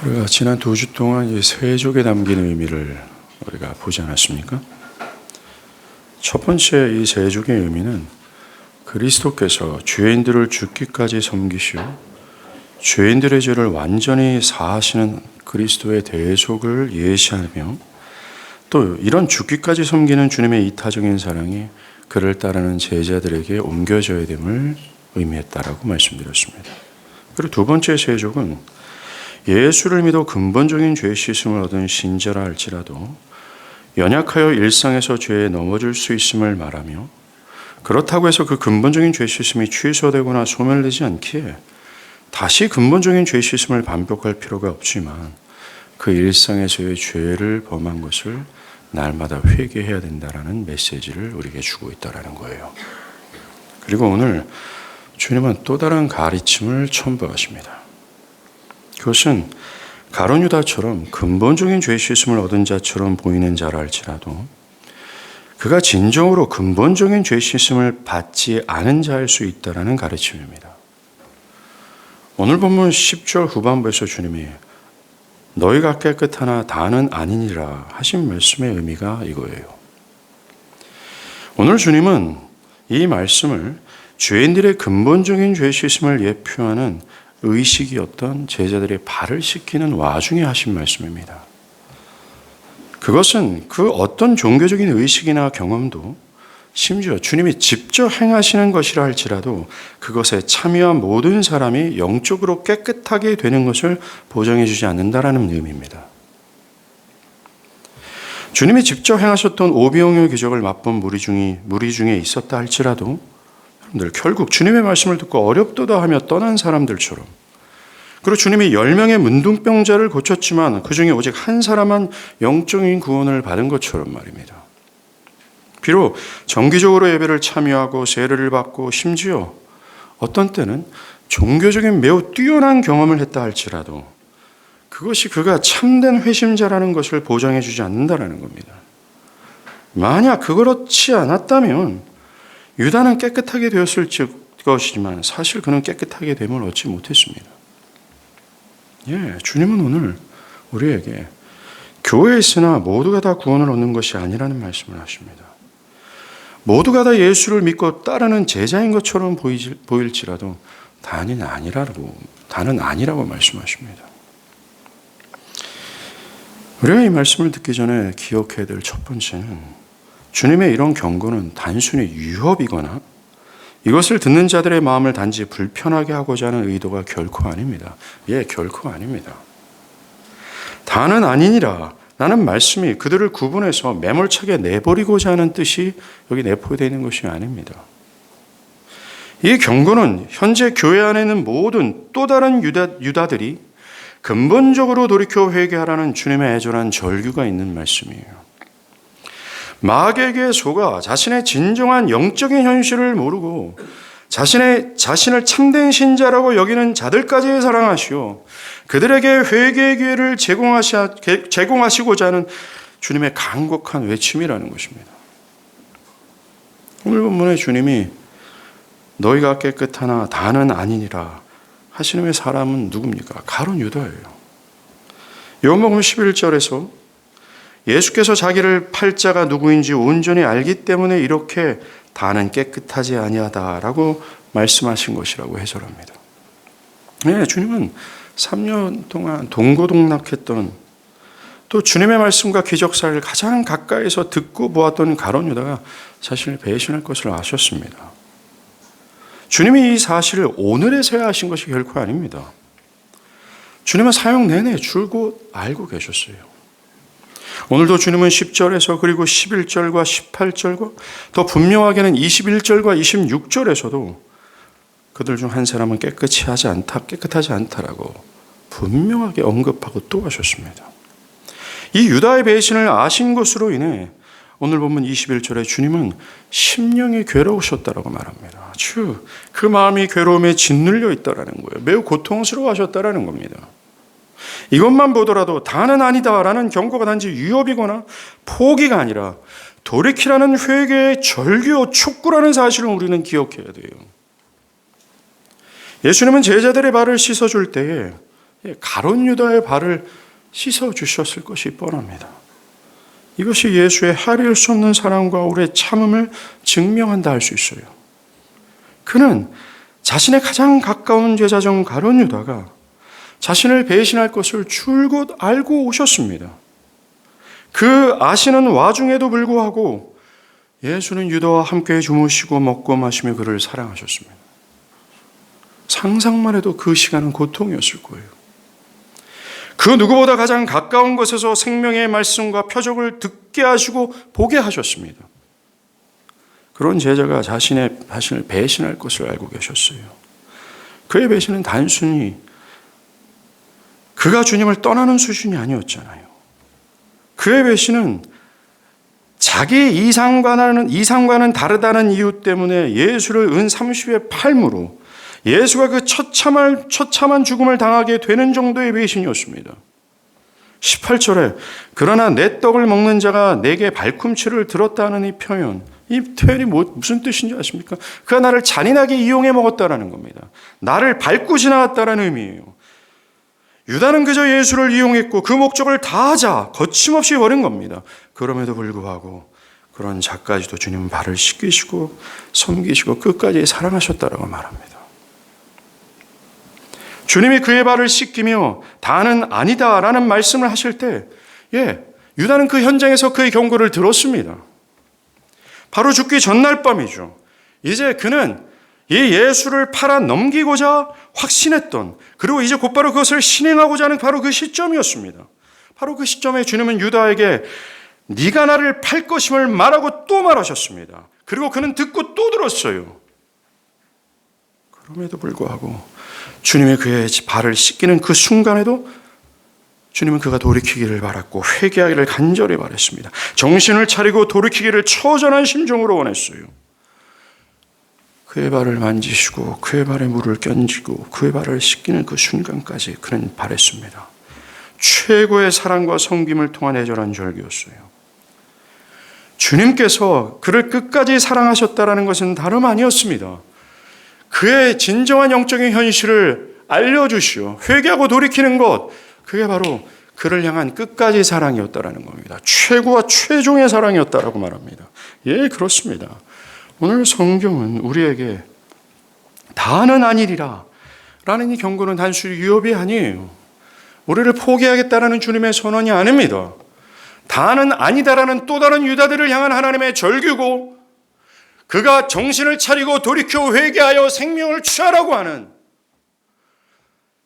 우리가 지난 2주 동안 이 세족에 담긴 의미를 우리가 보지 않았습니까? 첫 번째 이 세족의 의미는 그리스도께서 죄인들을 죽기까지 섬기시오 죄인들의 죄를 완전히 사하시는 그리스도의 대속을 예시하며 또 이런 죽기까지 섬기는 주님의 이타적인 사랑이 그를 따르는 제자들에게 옮겨져야 됨을 의미했다라고 말씀드렸습니다. 그리고 두 번째 세족은 예수를 믿어 근본적인 죄 씻음을 얻은 신자라 할지라도 연약하여 일상에서 죄에 넘어질 수 있음을 말하며 그렇다고 해서 그 근본적인 죄 씻음이 취소되거나 소멸되지 않기에 다시 근본적인 죄 씻음을 반복할 필요가 없지만 그 일상에서의 죄를 범한 것을 날마다 회개해야 된다라는 메시지를 우리에게 주고 있다라는 거예요. 그리고 오늘 주님은 또 다른 가르침을 첨부하십니다. 그것은 가룟 유다처럼 근본적인 죄 씻음을 얻은 자처럼 보이는 자라 할지라도 그가 진정으로 근본적인 죄 씻음을 받지 않은 자일 수 있다라는 가르침입니다. 오늘 본문 10절 후반부에서 주님이 너희가 깨끗하나 다는 아니니라 하신 말씀의 의미가 이거예요. 오늘 주님은 이 말씀을 죄인들의 근본적인 죄 씻음을 예표하는 의식이었던 제자들의 발을 씻기는 와중에 하신 말씀입니다. 그것은 그 어떤 종교적인 의식이나 경험도 심지어 주님이 직접 행하시는 것이라 할지라도 그것에 참여한 모든 사람이 영적으로 깨끗하게 되는 것을 보장해 주지 않는다라는 의미입니다. 주님이 직접 행하셨던 오병이어 기적을 맛본 무리 중에 있었다 할지라도 여러분들 결국 주님의 말씀을 듣고 어렵도다 하며 떠난 사람들처럼 그리고 주님이 10명의 문둥병자를 고쳤지만 그 중에 오직 한 사람만 영적인 구원을 받은 것처럼 말입니다. 비록 정기적으로 예배를 참여하고 세례를 받고 심지어 어떤 때는 종교적인 매우 뛰어난 경험을 했다 할지라도 그것이 그가 참된 회심자라는 것을 보장해 주지 않는다는 겁니다. 만약 그렇지 않았다면 유다는 깨끗하게 되었을 것이지만 사실 그는 깨끗하게 됨을 얻지 못했습니다. 주님은 오늘 우리에게 교회에 있으나 모두가 다 구원을 얻는 것이 아니라는 말씀을 하십니다. 모두가 다 예수를 믿고 따르는 제자인 것처럼 보일지라도 다는 아니라고 말씀하십니다. 우리가 이 말씀을 듣기 전에 기억해야 될 첫 번째는 주님의 이런 경고는 단순히 유협이거나 이것을 듣는 자들의 마음을 단지 불편하게 하고자 하는 의도가 결코 아닙니다. 결코 아닙니다. 다는 아니니라 라는 말씀이 그들을 구분해서 매몰차게 내버리고자 하는 뜻이 여기 내포되어 있는 것이 아닙니다. 이 경고는 현재 교회 안에 있는 모든 또 다른 유다들이 근본적으로 돌이켜 회개하라는 주님의 애절한 절규가 있는 말씀이에요. 마귀에게 속아 자신의 진정한 영적인 현실을 모르고 자신을 참된 신자라고 여기는 자들까지 사랑하시오. 그들에게 회개의 기회를 제공하시고자 하는 주님의 간곡한 외침이라는 것입니다. 오늘 본문에 주님이 너희가 깨끗하나 다는 아니니라 하시는 사람은 누굽니까? 가룟 유다예요. 요한복음 11절에서 예수께서 자기를 팔 자가 누구인지 온전히 알기 때문에 이렇게 다는 깨끗하지 아니하다라고 말씀하신 것이라고 해설합니다. 주님은 3년 동안 동고동락했던 또 주님의 말씀과 기적사를 가장 가까이서 듣고 보았던 가룟 유다가 사실 배신할 것을 아셨습니다. 주님이 이 사실을 오늘에서야 하신 것이 결코 아닙니다. 주님은 사역 내내 줄곧 알고 계셨어요. 오늘도 주님은 10절에서 그리고 11절과 18절과 더 분명하게는 21절과 26절에서도 그들 중 한 사람은 깨끗하지 않다라고 분명하게 언급하고 또 하셨습니다. 이 유다의 배신을 아신 것으로 인해 오늘 보면 21절에 주님은 심령이 괴로우셨다라고 말합니다. 그 마음이 괴로움에 짓눌려 있다라는 거예요. 매우 고통스러워하셨다라는 겁니다. 이것만 보더라도 다는 아니다라는 경고가 단지 위협이거나 포기가 아니라 돌이키라는 회개의 절규, 촉구라는 사실을 우리는 기억해야 돼요. 예수님은 제자들의 발을 씻어줄 때에 가룟 유다의 발을 씻어 주셨을 것이 뻔합니다. 이것이 예수의 헤아릴 수 없는 사랑과 오래 참음을 증명한다 할 수 있어요. 그는 자신의 가장 가까운 제자 중 가룟 유다가 자신을 배신할 것을 줄곧 알고 오셨습니다. 그 아시는 와중에도 불구하고 예수는 유다와 함께 주무시고 먹고 마시며 그를 사랑하셨습니다. 상상만 해도 그 시간은 고통이었을 거예요. 그 누구보다 가장 가까운 곳에서 생명의 말씀과 표적을 듣게 하시고 보게 하셨습니다. 그런 제자가 자신을 배신할 것을 알고 계셨어요. 그의 배신은 단순히 그가 주님을 떠나는 수준이 아니었잖아요. 그의 배신은 자기 이상과는 다르다는 이유 때문에 예수를 은 30의 팔무로 예수가 그 처참한 죽음을 당하게 되는 정도의 배신이었습니다. 18절에 그러나 내 떡을 먹는 자가 내게 발꿈치를 들었다는 이 표현, 이 표현이 무슨 뜻인지 아십니까? 그가 나를 잔인하게 이용해 먹었다라는 겁니다. 나를 밟고 지나갔다라는 의미예요. 유다는 그저 예수를 이용했고 그 목적을 다하자 거침없이 버린 겁니다. 그럼에도 불구하고 그런 자까지도 주님은 발을 씻기시고 섬기시고 끝까지 사랑하셨다라고 말합니다. 주님이 그의 발을 씻기며 다는 아니다라는 말씀을 하실 때 유다는 그 현장에서 그의 경고를 들었습니다. 바로 죽기 전날 밤이죠. 이제 그는 이 예수를 팔아 넘기고자 확신했던, 그리고 이제 곧바로 그것을 실행하고자 하는 바로 그 시점이었습니다. 바로 그 시점에 주님은 유다에게 네가 나를 팔 것임을 말하고 또 말하셨습니다. 그리고 그는 듣고 또 들었어요. 그럼에도 불구하고 주님이 그의 발을 씻기는 그 순간에도 주님은 그가 돌이키기를 바랐고 회개하기를 간절히 바랬습니다. 정신을 차리고 돌이키기를 처절한 심정으로 원했어요. 그의 발을 만지시고 그의 발에 물을 끼얹고 그의 발을 씻기는 그 순간까지 그는 바랬습니다. 최고의 사랑과 섬김을 통한 애절한 절기였어요. 주님께서 그를 끝까지 사랑하셨다는 것은 다름 아니었습니다. 그의 진정한 영적인 현실을 알려주시오. 회개하고 돌이키는 것, 그게 바로 그를 향한 끝까지 사랑이었다라는 겁니다. 최고와 최종의 사랑이었다라고 말합니다. 예, 그렇습니다. 오늘 성경은 우리에게 다는 아니리라 라는 이 경고는 단순히 위협이 아니에요. 우리를 포기하겠다라는 주님의 선언이 아닙니다. 다는 아니다라는 또 다른 유다들을 향한 하나님의 절규고 그가 정신을 차리고 돌이켜 회개하여 생명을 취하라고 하는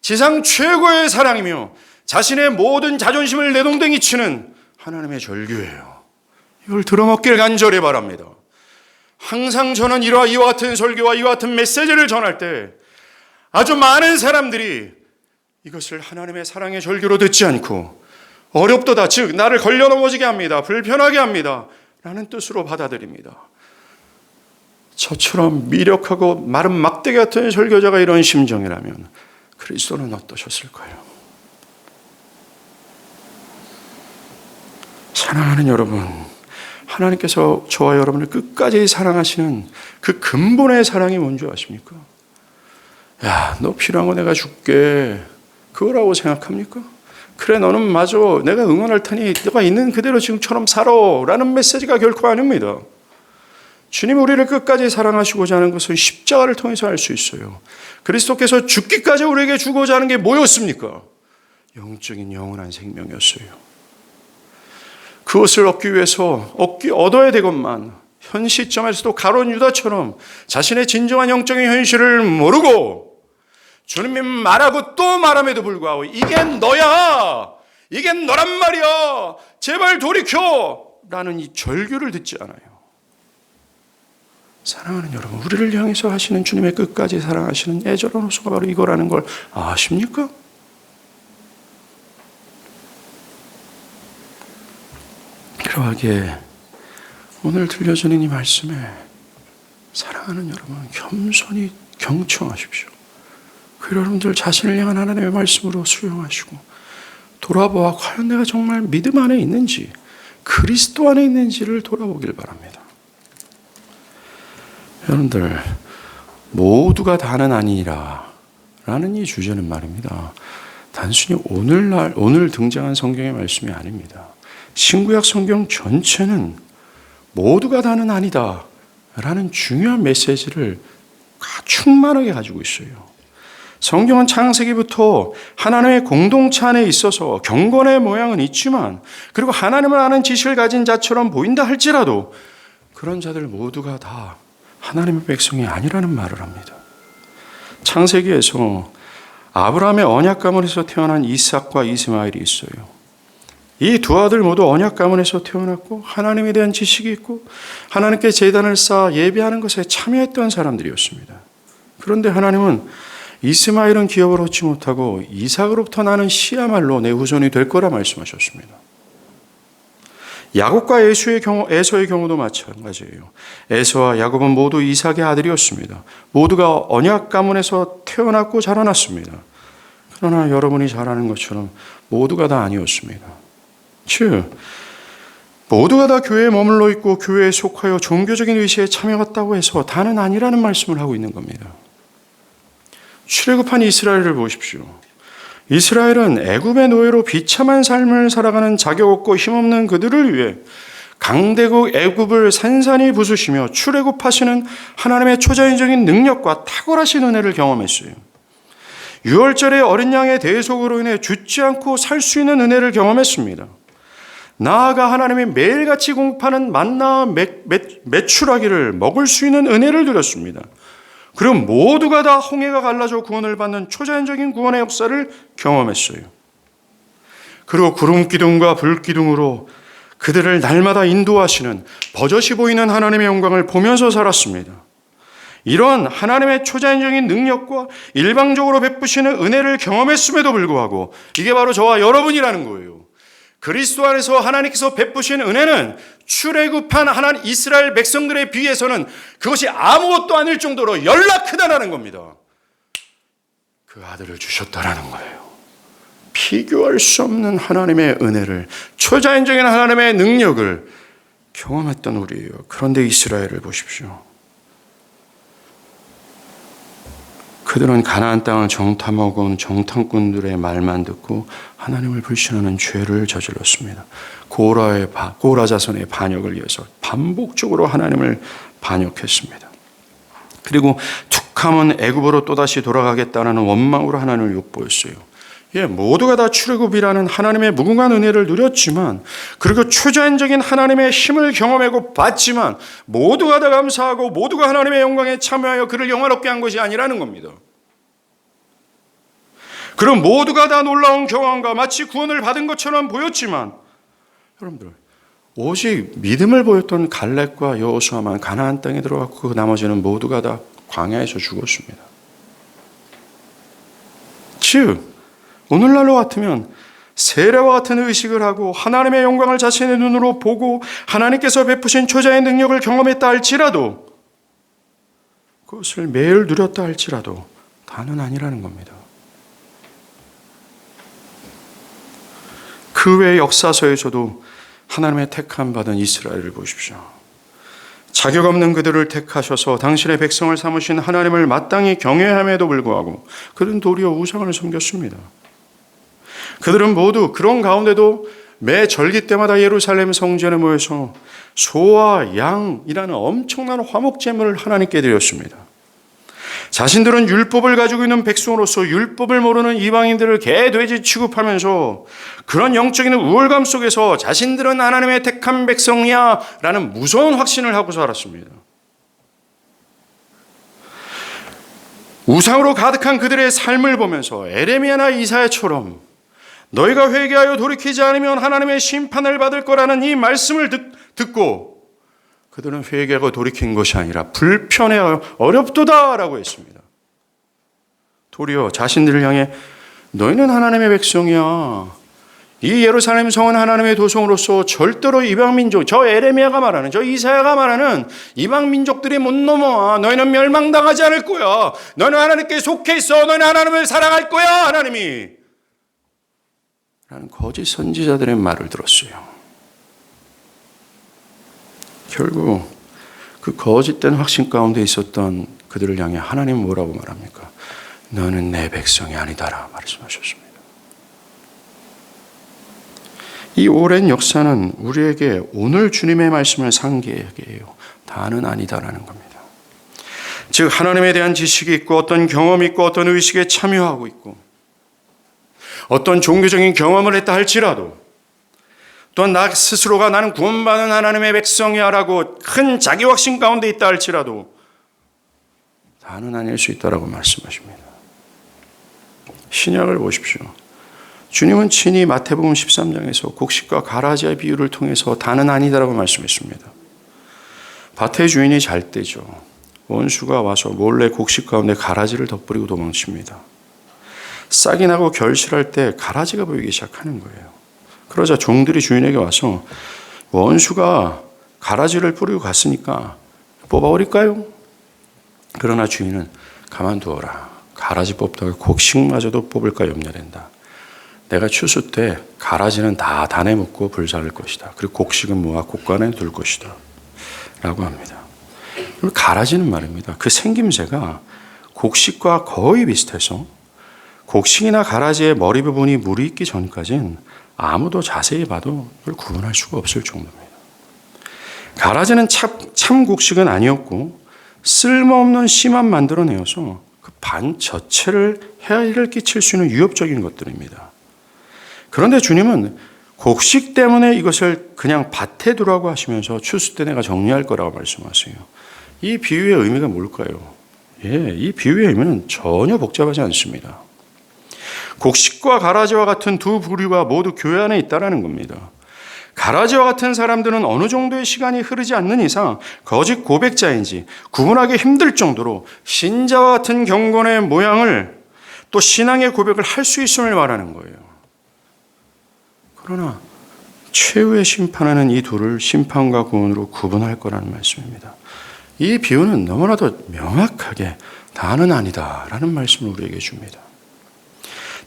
지상 최고의 사랑이며 자신의 모든 자존심을 내동댕이 치는 하나님의 절규예요. 이걸 들어먹길 간절히 바랍니다. 항상 저는 이와 같은 설교와 이와 같은 메시지를 전할 때 아주 많은 사람들이 이것을 하나님의 사랑의 절규로 듣지 않고 어렵도다, 즉 나를 걸려 넘어지게 합니다, 불편하게 합니다 라는 뜻으로 받아들입니다. 저처럼 미력하고 마른 막대기 같은 설교자가 이런 심정이라면 그리스도는 어떠셨을까요? 사랑하는 여러분, 하나님께서 저와 여러분을 끝까지 사랑하시는 그 근본의 사랑이 뭔지 아십니까? 야, 너 필요한 거 내가 줄게. 그거라고 생각합니까? 그래, 너는 맞아. 내가 응원할 테니 너가 있는 그대로 지금처럼 살아. 라는 메시지가 결코 아닙니다. 주님이 우리를 끝까지 사랑하시고자 하는 것은 십자가를 통해서 알 수 있어요. 그리스도께서 죽기까지 우리에게 주고자 하는 게 뭐였습니까? 영적인 영원한 생명이었어요. 그것을 얻기 위해서 얻어야 되건만 현 시점에서도 가룟 유다처럼 자신의 진정한 영적인 현실을 모르고 주님이 말하고 또 말함에도 불구하고 이게 너야, 이게 너란 말이야, 제발 돌이켜 라는 이 절규를 듣지 않아요. 사랑하는 여러분, 우리를 향해서 하시는 주님의 끝까지 사랑하시는 애절한 호소가 바로 이거라는 걸 아십니까? 그러하기에 오늘 들려주는 이 말씀에 사랑하는 여러분, 겸손히 경청하십시오. 그 여러분들 자신을 향한 하나님의 말씀으로 수용하시고 돌아보아 과연 내가 정말 믿음 안에 있는지, 그리스도 안에 있는지를 돌아보길 바랍니다. 여러분들, 모두가 다는 아니라 라는 이 주제는 말입니다, 단순히 오늘 등장한 성경의 말씀이 아닙니다. 신구약 성경 전체는 모두가 다는 아니다 라는 중요한 메시지를 충만하게 가지고 있어요. 성경은 창세기부터 하나님의 공동체 안에 있어서 경건의 모양은 있지만, 그리고 하나님을 아는 지식을 가진 자처럼 보인다 할지라도 그런 자들 모두가 다 하나님의 백성이 아니라는 말을 합니다. 창세기에서 아브라함의 언약 가문에서 태어난 이삭과 이스마엘이 있어요. 이 두 아들 모두 언약 가문에서 태어났고 하나님에 대한 지식이 있고 하나님께 제단을 쌓아 예배하는 것에 참여했던 사람들이었습니다. 그런데 하나님은 이스마엘은 기업을 얻지 못하고 이삭으로부터 나는 씨야말로 내 후손이 될 거라 말씀하셨습니다. 야곱과 에서의 경우도 마찬가지예요. 에서와 야곱은 모두 이삭의 아들이었습니다. 모두가 언약 가문에서 태어났고 자라났습니다. 그러나 여러분이 잘 아는 것처럼 모두가 다 아니었습니다. 즉, 모두가 다 교회에 머물러 있고 교회에 속하여 종교적인 의식에 참여했다고 해서 다는 아니라는 말씀을 하고 있는 겁니다. 출애굽한 이스라엘을 보십시오. 이스라엘은 애굽의 노예로 비참한 삶을 살아가는 자격 없고 힘없는 그들을 위해 강대국 애굽을 산산히 부수시며 출애굽하시는 하나님의 초자연적인 능력과 탁월하신 은혜를 경험했어요. 유월절의 어린 양의 대속으로 인해 죽지 않고 살 수 있는 은혜를 경험했습니다. 나아가 하나님이 매일같이 공급하는 만나와 메추라기를 먹을 수 있는 은혜를 누렸습니다. 그리고 모두가 다 홍해가 갈라져 구원을 받는 초자연적인 구원의 역사를 경험했어요. 그리고 구름 기둥과 불 기둥으로 그들을 날마다 인도하시는 버젓이 보이는 하나님의 영광을 보면서 살았습니다. 이런 하나님의 초자연적인 능력과 일방적으로 베푸시는 은혜를 경험했음에도 불구하고 이게 바로 저와 여러분이라는 거예요. 그리스도 안에서 하나님께서 베푸신 은혜는 출애굽한 하나님 이스라엘 백성들에 비해서는 그것이 아무것도 아닐 정도로 연락크다라는 겁니다. 그 아들을 주셨다라는 거예요. 비교할 수 없는 하나님의 은혜를, 초자연적인 하나님의 능력을 경험했던 우리예요. 그런데 이스라엘을 보십시오. 그들은 가나안 땅을 정탐하고 정탐꾼들의 말만 듣고 하나님을 불신하는 죄를 저질렀습니다. 고라 자손의 반역을 위해서 반복적으로 하나님을 반역했습니다. 그리고 툭하면 애굽으로 또다시 돌아가겠다는 원망으로 하나님을 욕보였어요. 모두가 다 출애굽이라는 하나님의 무궁한 은혜를 누렸지만, 그리고 초자연적인 하나님의 힘을 경험하고 봤지만 모두가 다 감사하고 모두가 하나님의 영광에 참여하여 그를 영화롭게 한 것이 아니라는 겁니다. 그럼 모두가 다 놀라운 경험과 마치 구원을 받은 것처럼 보였지만, 여러분들 오직 믿음을 보였던 갈렙과 여호수아만 가나안 땅에 들어갔고 그 나머지는 모두가 다 광야에서 죽었습니다. 즉 오늘날로 같으면 세례와 같은 의식을 하고 하나님의 영광을 자신의 눈으로 보고 하나님께서 베푸신 초자의 능력을 경험했다 할지라도, 그것을 매일 누렸다 할지라도 다는 아니라는 겁니다. 그 외의 역사서에서도 하나님의 택함 받은 이스라엘을 보십시오. 자격 없는 그들을 택하셔서 당신의 백성을 삼으신 하나님을 마땅히 경외함에도 불구하고 그들은 도리어 우상을 섬겼습니다. 그들은 모두 그런 가운데도 매 절기 때마다 예루살렘 성전에 모여서 소와 양이라는 엄청난 화목제물을 하나님께 드렸습니다. 자신들은 율법을 가지고 있는 백성으로서 율법을 모르는 이방인들을 개, 돼지 취급하면서 그런 영적인 우월감 속에서 자신들은 하나님의 택한 백성이야 라는 무서운 확신을 하고 살았습니다. 우상으로 가득한 그들의 삶을 보면서 에레미야나 이사야처럼 너희가 회개하여 돌이키지 않으면 하나님의 심판을 받을 거라는 이 말씀을 듣고 그들은 회개하고 돌이킨 것이 아니라 불편해하여 어렵도다라고 했습니다. 도리어 자신들을 향해 너희는 하나님의 백성이야. 이 예루살렘 성은 하나님의 도성으로서 절대로 이방민족, 저 에레미야가 말하는, 저 이사야가 말하는 이방민족들이 못 넘어와. 너희는 멸망당하지 않을 거야. 너희는 하나님께 속해 있어. 너희는 하나님을 사랑할 거야. 하나님이. 라는 거짓 선지자들의 말을 들었어요. 결국 그 거짓된 확신 가운데 있었던 그들을 향해 하나님은 뭐라고 말합니까? 너는 내 백성이 아니다라 말씀하셨습니다. 이 오랜 역사는 우리에게 오늘 주님의 말씀을 상기하게 해요. 다는 아니다라는 겁니다. 즉 하나님에 대한 지식이 있고 어떤 경험이 있고 어떤 의식에 참여하고 있고 어떤 종교적인 경험을 했다 할지라도 또한 나 스스로가 나는 구원받은 하나님의 백성이야라고 큰 자기 확신 가운데 있다 할지라도 다는 아닐 수 있다라고 말씀하십니다. 신약을 보십시오. 주님은 친히 마태복음 13장에서 곡식과 가라지의 비유를 통해서 다는 아니다라고 말씀했습니다. 밭의 주인이 잘 때죠. 원수가 와서 몰래 곡식 가운데 가라지를 덧뿌리고 도망칩니다. 싹이 나고 결실할 때 가라지가 보이기 시작하는 거예요. 그러자 종들이 주인에게 와서 원수가 가라지를 뿌리고 갔으니까 뽑아버릴까요? 그러나 주인은 가만두어라. 가라지 뽑다가 곡식마저도 뽑을까 염려된다. 내가 추수 때 가라지는 다 단에 묶고 불살을 것이다. 그리고 곡식은 모아 곡간에 둘 것이다. 라고 합니다. 가라지는 말입니다. 그 생김새가 곡식과 거의 비슷해서 곡식이나 가라지의 머리 부분이 물이 있기 전까지는 아무도 자세히 봐도 그걸 구분할 수가 없을 정도입니다. 가라지는 참 곡식은 아니었고 쓸모없는 씨만 만들어내어서 그 반 전체를 해를 끼칠 수 있는 위협적인 것들입니다. 그런데 주님은 곡식 때문에 이것을 그냥 밭에 두라고 하시면서 추수 때 내가 정리할 거라고 말씀하세요. 이 비유의 의미가 뭘까요? 이 비유의 의미는 전혀 복잡하지 않습니다. 곡식과 가라지와 같은 두 부류가 모두 교회 안에 있다는 겁니다. 가라지와 같은 사람들은 어느 정도의 시간이 흐르지 않는 이상 거짓 고백자인지 구분하기 힘들 정도로 신자와 같은 경건의 모양을 또 신앙의 고백을 할 수 있음을 말하는 거예요. 그러나 최후의 심판하는 이 둘을 심판과 구원으로 구분할 거라는 말씀입니다. 이 비유는 너무나도 명확하게 다는 아니다라는 말씀을 우리에게 줍니다.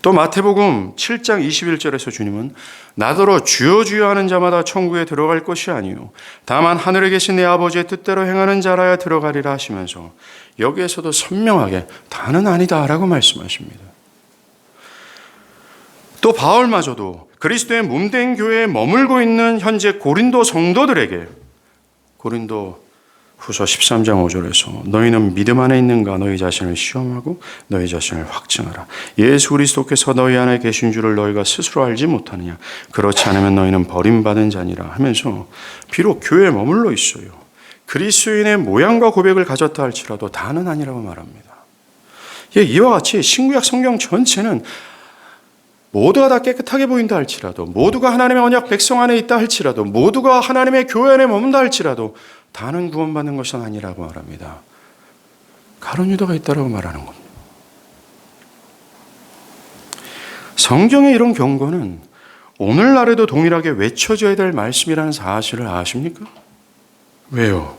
또 마태복음 7장 21절에서 주님은 나더러 주여 주여 하는 자마다 천국에 들어갈 것이 아니요 다만 하늘에 계신 내 아버지의 뜻대로 행하는 자라야 들어가리라 하시면서 여기에서도 선명하게 다는 아니다라고 말씀하십니다. 또 바울마저도 그리스도의 몸된 교회에 머물고 있는 현재 고린도 성도들에게 고린도 후서 13장 5절에서 너희는 믿음 안에 있는가 너희 자신을 시험하고 너희 자신을 확증하라. 예수 그리스도께서 너희 안에 계신 줄을 너희가 스스로 알지 못하느냐. 그렇지 않으면 너희는 버림받은 자니라 하면서 비록 교회에 머물러 있어요. 그리스도인의 모양과 고백을 가졌다 할지라도 다는 아니라고 말합니다. 이와 같이 신구약 성경 전체는 모두가 다 깨끗하게 보인다 할지라도 모두가 하나님의 언약 백성 안에 있다 할지라도 모두가 하나님의 교회 안에 머문다 할지라도 다는 구원받는 것은 아니라고 말합니다. 가룟 유다가 있다라고 말하는 겁니다. 성경의 이런 경고는 오늘날에도 동일하게 외쳐져야 될 말씀이라는 사실을 아십니까? 왜요?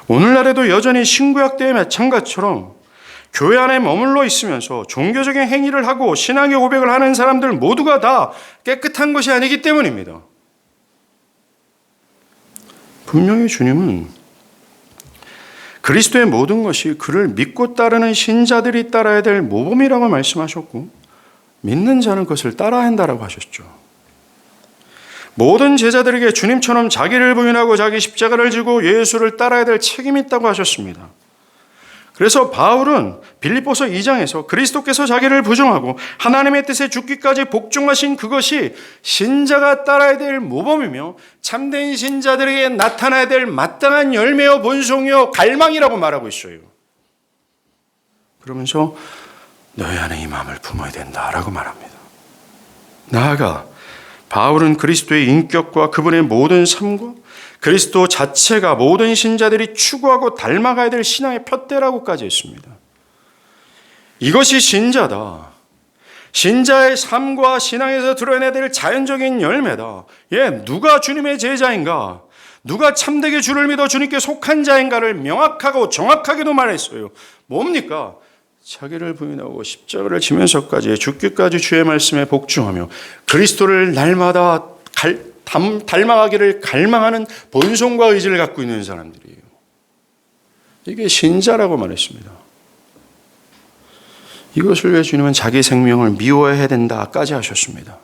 오늘날에도 여전히 신구약 때의 마찬가지처럼 교회 안에 머물러 있으면서 종교적인 행위를 하고 신앙의 고백을 하는 사람들 모두가 다 깨끗한 것이 아니기 때문입니다. 분명히 주님은 그리스도의 모든 것이 그를 믿고 따르는 신자들이 따라야 될 모범이라고 말씀하셨고 믿는 자는 그것을 따라야 한다고 하셨죠. 모든 제자들에게 주님처럼 자기를 부인하고 자기 십자가를 지고 예수를 따라야 될 책임이 있다고 하셨습니다. 그래서 바울은 빌립보서 2장에서 그리스도께서 자기를 부정하고 하나님의 뜻에 죽기까지 복종하신 그것이 신자가 따라야 될 모범이며 참된 신자들에게 나타나야 될 마땅한 열매요 본성이요 갈망이라고 말하고 있어요. 그러면서 너희 안에 이 마음을 품어야 된다라고 말합니다. 나아가 바울은 그리스도의 인격과 그분의 모든 삶과 그리스도 자체가 모든 신자들이 추구하고 닮아가야 될 신앙의 푯대라고까지 했습니다. 이것이 신자다. 신자의 삶과 신앙에서 드러내야 될 자연적인 열매다. 누가 주님의 제자인가? 누가 참되게 주를 믿어 주님께 속한 자인가를 명확하고 정확하게도 말했어요. 뭡니까? 자기를 부인하고 십자가를 지면서까지 죽기까지 주의 말씀에 복종하며 그리스도를 날마다 닮아가기를 갈망하는 본성과 의지를 갖고 있는 사람들이에요. 이게 신자라고 말했습니다. 이것을 위해 주님은 자기 생명을 미워해야 된다까지 하셨습니다.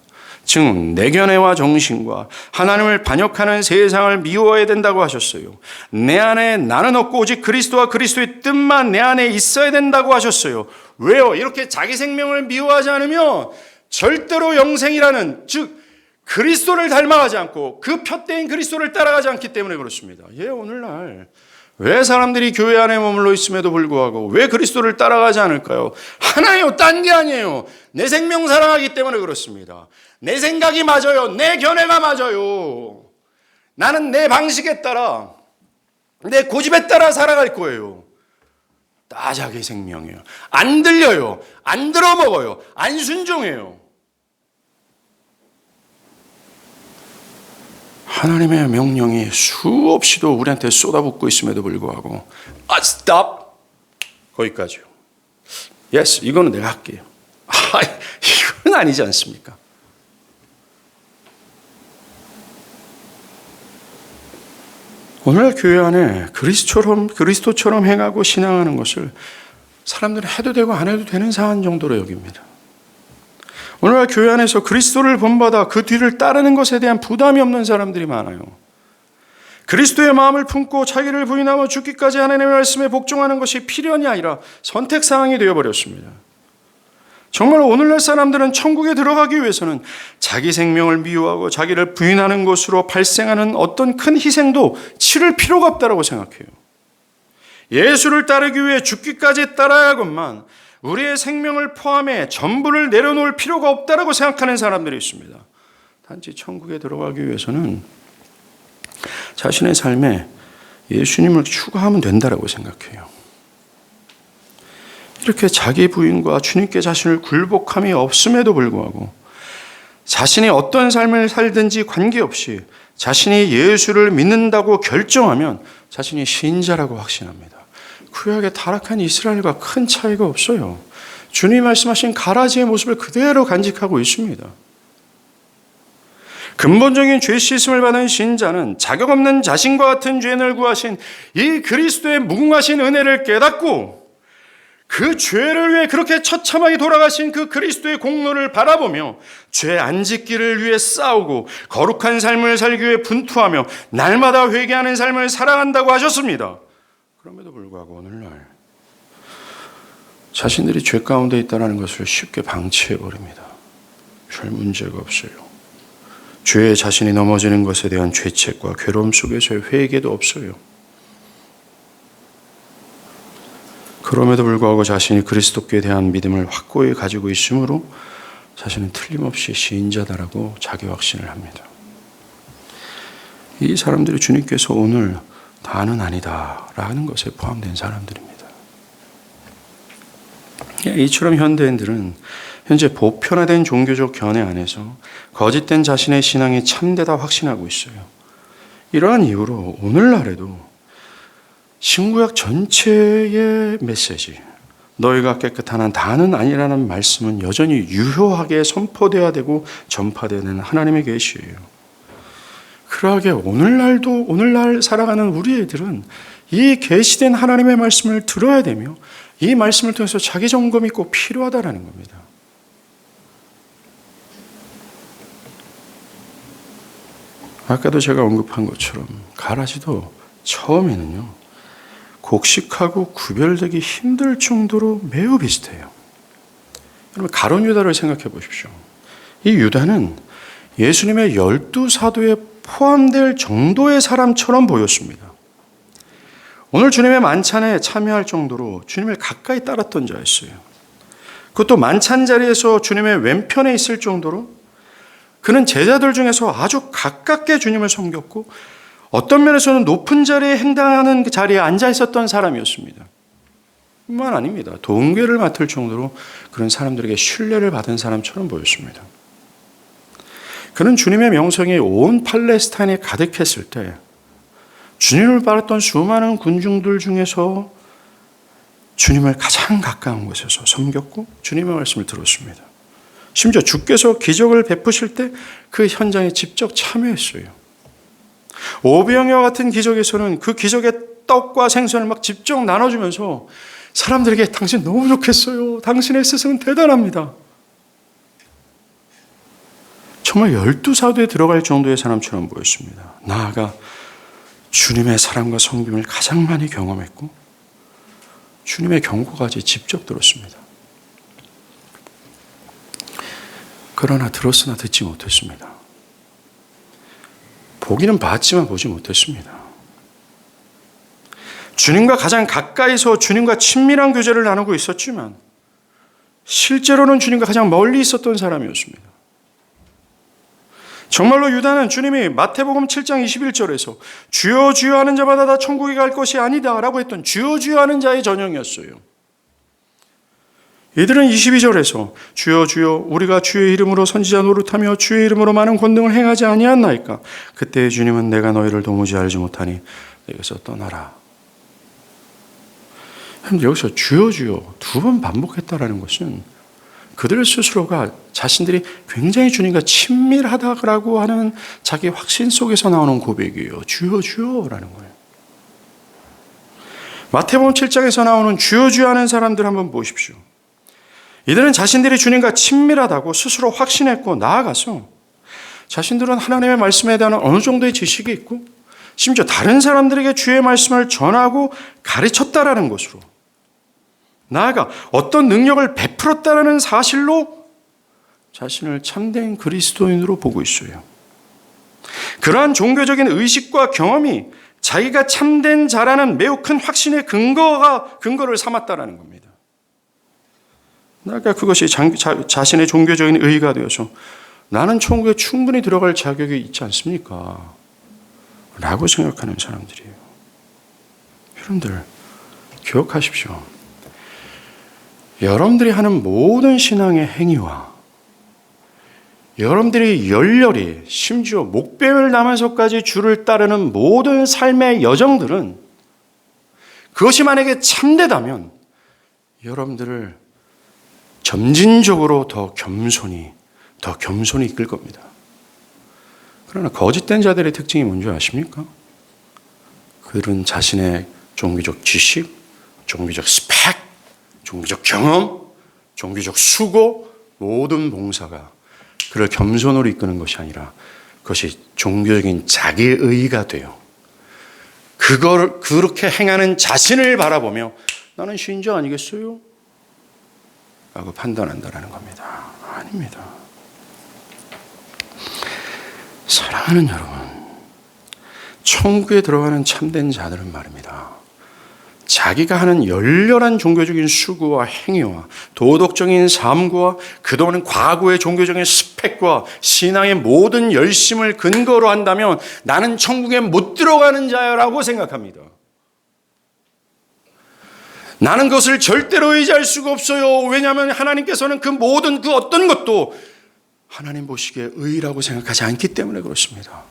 즉 내 견해와 정신과 하나님을 반역하는 세상을 미워해야 된다고 하셨어요. 내 안에 나는 없고 오직 그리스도와 그리스도의 뜻만 내 안에 있어야 된다고 하셨어요. 왜요? 이렇게 자기 생명을 미워하지 않으면 절대로 영생이라는, 즉 그리스도를 닮아가지 않고 그 푯대인 그리스도를 따라가지 않기 때문에 그렇습니다. 오늘날 왜 사람들이 교회 안에 머물러 있음에도 불구하고 왜 그리스도를 따라가지 않을까요? 하나요, 딴 게 아니에요. 내 생명 사랑하기 때문에 그렇습니다. 내 생각이 맞아요. 내 견해가 맞아요. 나는 내 방식에 따라, 내 고집에 따라 살아갈 거예요. 다 자기 생명이에요. 안 들려요. 안 들어먹어요. 안 순종해요. 하나님의 명령이 수없이도 우리한테 쏟아붓고 있음에도 불구하고 stop! 거기까지요. Yes, 이거는 내가 할게요. 이건 아니지 않습니까? 오늘날 교회 안에 그리스도처럼 행하고 신앙하는 것을 사람들은 해도 되고 안 해도 되는 사안 정도로 여깁니다. 오늘날 교회 안에서 그리스도를 본받아 그 뒤를 따르는 것에 대한 부담이 없는 사람들이 많아요. 그리스도의 마음을 품고 자기를 부인하며 죽기까지 하나님의 말씀에 복종하는 것이 필연이 아니라 선택사항이 되어버렸습니다. 정말 오늘날 사람들은 천국에 들어가기 위해서는 자기 생명을 미워하고 자기를 부인하는 것으로 발생하는 어떤 큰 희생도 치를 필요가 없다고 생각해요. 예수를 따르기 위해 죽기까지 따라야건만 우리의 생명을 포함해 전부를 내려놓을 필요가 없다고 생각하는 사람들이 있습니다. 단지 천국에 들어가기 위해서는 자신의 삶에 예수님을 추구하면 된다고 생각해요. 이렇게 자기 부인과 주님께 자신을 굴복함이 없음에도 불구하고 자신이 어떤 삶을 살든지 관계없이 자신이 예수를 믿는다고 결정하면 자신이 신자라고 확신합니다. 구약의 타락한 이스라엘과 큰 차이가 없어요. 주님이 말씀하신 가라지의 모습을 그대로 간직하고 있습니다. 근본적인 죄 씻음을 받은 신자는 자격 없는 자신과 같은 죄인을 구하신 이 그리스도의 무궁하신 은혜를 깨닫고 그 죄를 위해 그렇게 처참하게 돌아가신 그 그리스도의 공로를 바라보며 죄 안 짓기를 위해 싸우고 거룩한 삶을 살기 위해 분투하며 날마다 회개하는 삶을 살아간다고 하셨습니다. 그럼에도 불구하고 오늘날 자신들이 죄 가운데 있다는 것을 쉽게 방치해버립니다. 별 문제가 없어요. 죄에 자신이 넘어지는 것에 대한 죄책과 괴로움 속에서의 회개도 없어요. 그럼에도 불구하고 자신이 그리스도께 대한 믿음을 확고히 가지고 있으므로 자신은 틀림없이 시인자다라고 자기 확신을 합니다. 이 사람들이 주님께서 오늘 다는 아니다라는 것에 포함된 사람들입니다. 이처럼 현대인들은 현재 보편화된 종교적 견해 안에서 거짓된 자신의 신앙이 참되다 확신하고 있어요. 이러한 이유로 오늘날에도 신구약 전체의 메시지, 너희가 깨끗한 한 다는 아니라는 말씀은 여전히 유효하게 선포되어야 되고 전파되는 하나님의 계시예요. 그러하게 오늘날 살아가는 우리 애들은 이 계시된 하나님의 말씀을 들어야 되며 이 말씀을 통해서 자기 점검이 꼭 필요하다는 겁니다. 아까도 제가 언급한 것처럼 가라지도 처음에는요, 곡식하고 구별되기 힘들 정도로 매우 비슷해요. 여러분, 가룟 유다를 생각해 보십시오. 이 유다는 예수님의 12사도에 포함될 정도의 사람처럼 보였습니다. 오늘 주님의 만찬에 참여할 정도로 주님을 가까이 따랐던 자였어요. 그것도 만찬 자리에서 주님의 왼편에 있을 정도로 그는 제자들 중에서 아주 가깝게 주님을 섬겼고 어떤 면에서는 높은 자리에 행당하는 그 자리에 앉아 있었던 사람이었습니다. 뿐만 아닙니다. 동괴를 맡을 정도로 그런 사람들에게 신뢰를 받은 사람처럼 보였습니다. 그는 주님의 명성이 온 팔레스타인에 가득했을 때 주님을 따랐던 수많은 군중들 중에서 주님을 가장 가까운 곳에서 섬겼고 주님의 말씀을 들었습니다. 심지어 주께서 기적을 베푸실 때 그 현장에 직접 참여했어요. 오병이와 같은 기적에서는 그 기적의 떡과 생선을 막 직접 나눠주면서 사람들에게 당신 너무 좋겠어요. 당신의 스승은 대단합니다. 정말 12사도에 들어갈 정도의 사람처럼 보였습니다. 나아가 주님의 사랑과 섬김을 가장 많이 경험했고 주님의 경고까지 직접 들었습니다. 그러나 들었으나 듣지 못했습니다. 보기는 봤지만 보지 못했습니다. 주님과 가장 가까이서 주님과 친밀한 교제를 나누고 있었지만 실제로는 주님과 가장 멀리 있었던 사람이었습니다. 정말로 유다는 주님이 마태복음 7장 21절에서 주여 주여 하는 자마다 다 천국에 갈 것이 아니다 라고 했던 주여 주여 하는 자의 전형이었어요. 이들은 22절에서 주여 주여 우리가 주의 이름으로 선지자 노릇하며 주의 이름으로 많은 권능을 행하지 아니하나이까 그때 주님은 내가 너희를 도무지 알지 못하니 내게서 떠나라. 여기서 주여 주여 두 번 반복했다라는 것은 그들 스스로가 자신들이 굉장히 주님과 친밀하다고 하는 자기 확신 속에서 나오는 고백이에요. 주여 주여라는 거예요. 마태복음 7장에서 나오는 주여 주여 하는 사람들 한번 보십시오. 이들은 자신들이 주님과 친밀하다고 스스로 확신했고 나아가서 자신들은 하나님의 말씀에 대한 어느 정도의 지식이 있고 심지어 다른 사람들에게 주의 말씀을 전하고 가르쳤다라는 것으로 나아가 어떤 능력을 베풀었다라는 사실로 자신을 참된 그리스도인으로 보고 있어요. 그러한 종교적인 의식과 경험이 자기가 참된 자라는 매우 큰 확신의 근거를 삼았다라는 겁니다. 나아가 그것이 자신의 종교적인 의의가 되어서 나는 천국에 충분히 들어갈 자격이 있지 않습니까? 라고 생각하는 사람들이에요. 여러분들 기억하십시오. 여러분들이 하는 모든 신앙의 행위와 여러분들이 열렬히 심지어 목숨을 남아서까지 주를 따르는 모든 삶의 여정들은 그것이 만약에 참되다면 여러분들을 점진적으로 더 겸손히 이끌 겁니다. 그러나 거짓된 자들의 특징이 뭔지 아십니까? 그들은 자신의 종교적 지식, 종교적 스펙, 종교적 경험, 종교적 수고, 모든 봉사가 그를 겸손으로 이끄는 것이 아니라 그것이 종교적인 자기의가 돼요. 그걸 그렇게 행하는 자신을 바라보며 나는 신자 아니겠어요? 라고 판단한다라는 겁니다. 아닙니다. 사랑하는 여러분, 천국에 들어가는 참된 자들은 말입니다. 자기가 하는 열렬한 종교적인 수고와 행위와 도덕적인 삶과 그동안 과거의 종교적인 스펙과 신앙의 모든 열심을 근거로 한다면 나는 천국에 못 들어가는 자라고 생각합니다. 나는 그것을 절대로 의지할 수가 없어요. 왜냐하면 하나님께서는 그 모든 그 어떤 것도 하나님 보시기에 의라고 생각하지 않기 때문에 그렇습니다.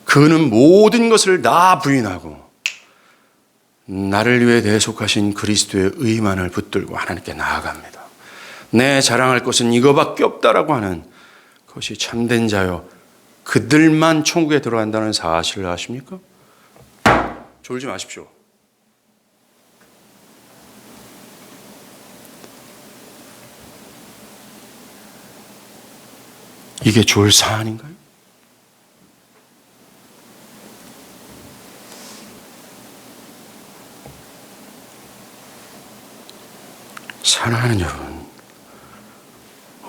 그는 모든 것을 다 부인하고 나를 위해 대속하신 그리스도의 의만을 붙들고 하나님께 나아갑니다. 내 자랑할 것은 이거밖에 없다라고 하는 그것이 참된 자요. 그들만 천국에 들어간다는 사실을 아십니까? 졸지 마십시오. 이게 좋을 사안인가요? 사랑하는 여러분,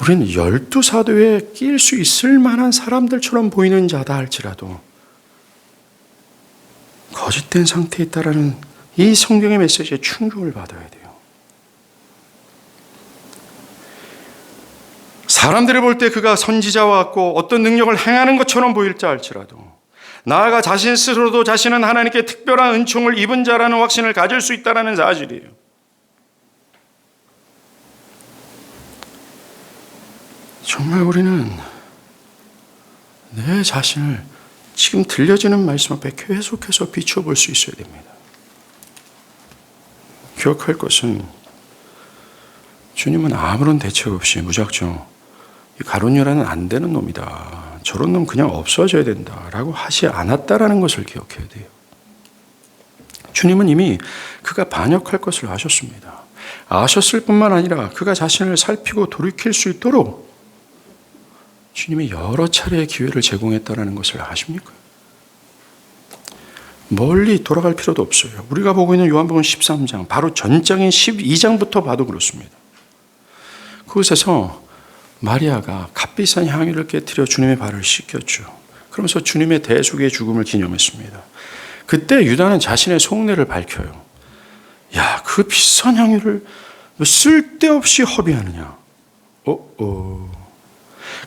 우리는 12사도에 낄 수 있을 만한 사람들처럼 보이는 자다 할지라도 거짓된 상태에 있다라는 이 성경의 메시지에 충격을 받아야 돼요. 사람들이 볼 때 그가 선지자와 같고 어떤 능력을 행하는 것처럼 보일지 알지라도 나아가 자신 스스로도 자신은 하나님께 특별한 은총을 입은 자라는 확신을 가질 수 있다는 사실이에요. 정말 우리는 내 자신을 지금 들려지는 말씀 앞에 계속해서 비춰볼 수 있어야 됩니다. 기억할 것은 주님은 아무런 대책 없이 무작정 이 가룟유다는 안 되는 놈이다. 저런 놈 그냥 없어져야 된다라고 하지 않았다라는 것을 기억해야 돼요. 주님은 이미 그가 반역할 것을 아셨습니다. 아셨을 뿐만 아니라 그가 자신을 살피고 돌이킬 수 있도록 주님이 여러 차례의 기회를 제공했다는 것을 아십니까? 멀리 돌아갈 필요도 없어요. 우리가 보고 있는 요한복음 13장, 바로 전장인 12장부터 봐도 그렇습니다. 그곳에서 마리아가 값비싼 향유를 깨뜨려 주님의 발을 씻겼죠. 그러면서 주님의 대속의 죽음을 기념했습니다. 그때 유다는 자신의 속내를 밝혀요. 야, 그 비싼 향유를 쓸데없이 허비하느냐.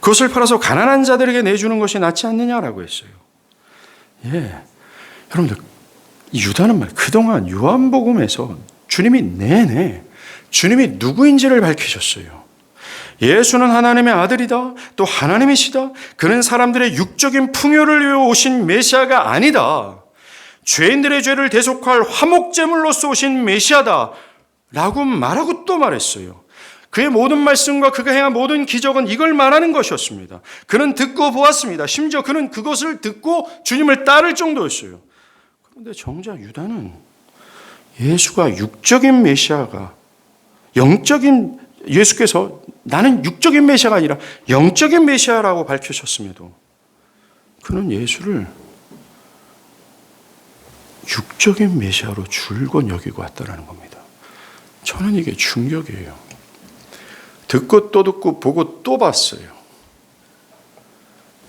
그것을 팔아서 가난한 자들에게 내주는 것이 낫지 않느냐라고 했어요. 예, 여러분들, 유다는 그동안 요한복음에서 주님이 누구인지를 밝히셨어요. 예수는 하나님의 아들이다. 또 하나님이시다. 그는 사람들의 육적인 풍요를 위해 오신 메시아가 아니다. 죄인들의 죄를 대속할 화목제물로서 오신 메시아다. 라고 말하고 또 말했어요. 그의 모든 말씀과 그가 행한 모든 기적은 이걸 말하는 것이었습니다. 그는 듣고 보았습니다. 심지어 그는 그것을 듣고 주님을 따를 정도였어요. 그런데 정작 유다는 예수가 육적인 메시아가 영적인 예수께서 나는 육적인 메시아가 아니라 영적인 메시아라고 밝히셨음에도 그는 예수를 육적인 메시아로 줄곧 여기고 왔다는 겁니다. 저는 이게 충격이에요. 듣고 또 듣고 보고 또 봤어요.